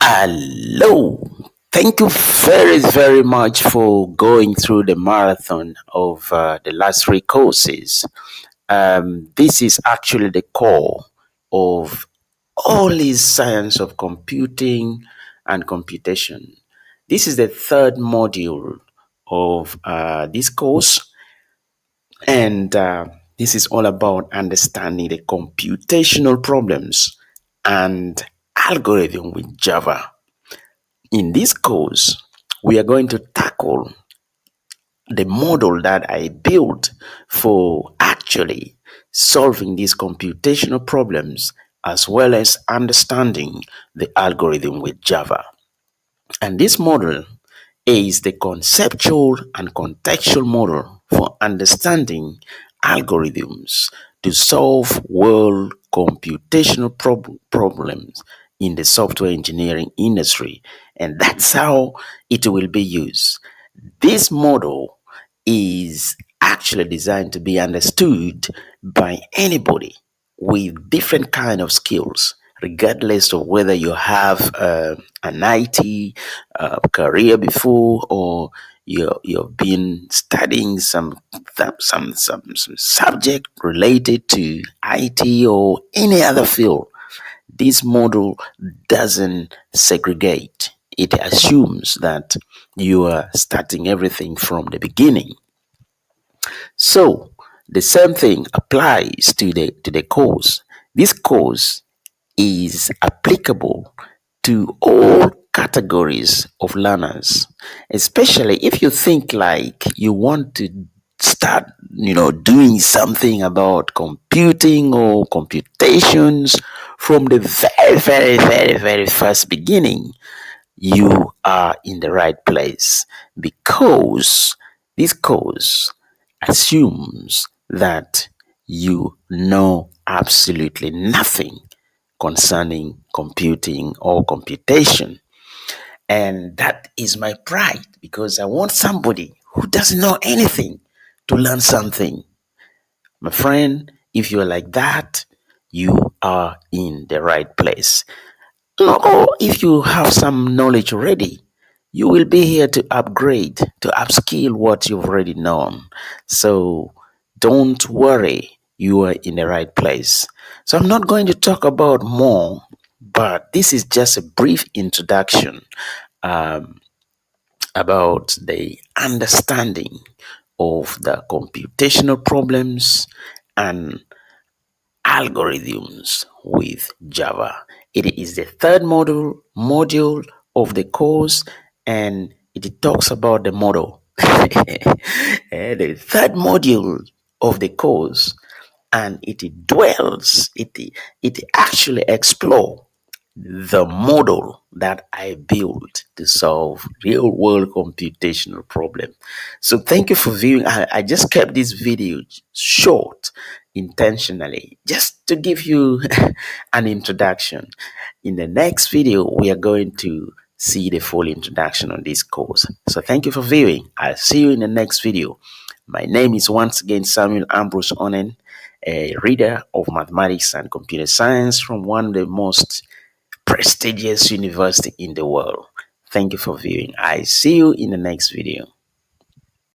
Hello. Thank you very much for going through the marathon of the last three courses. This is actually the core of all this science of computing and computation. This is the third module of this course, and this is all about understanding the computational problems and algorithm with Java. In this course, we are going to tackle the model that I built for actually solving these computational problems as well as understanding the algorithm with Java. And this model is the conceptual and contextual model for understanding algorithms to solve world computational problems in the software engineering industry. And that's how it will be used. This model is actually designed to be understood by anybody with different kind of skills, regardless of whether you have an IT career before, or you've been studying some subject related to IT or any other field. This model doesn't segregate. It assumes that you are starting everything from the beginning. So the same thing applies to the course. This course is applicable to all categories of learners, especially if you think like you want to start doing something about computing or computations from the very first beginning. You are in the right place, because this course assumes that you know absolutely nothing concerning computing or computation. And that is my pride, because I want somebody who doesn't know anything to learn something. My friend, if you're like that, you are in the right place. Or if you have some knowledge already, you will be here to upgrade, to upskill what you've already known. So don't worry, you are in the right place. So I'm not going to talk about more, but this is just a brief introduction um, about the understanding of the computational problems and algorithms with Java. It is the third module of the course, and it talks about the model. The third module of the course, and it actually explores the model that I built to solve real world computational problem. So thank you for viewing. I just kept this video short intentionally, just to give you an introduction. In the next video, we are going to see the full introduction on this course. So thank you for viewing. I'll see you in the next video. My name is once again Samuel Ambrose Onen, a reader of mathematics and computer science from one of the most prestigious university in the world. Thank you for viewing. I see you in the next video.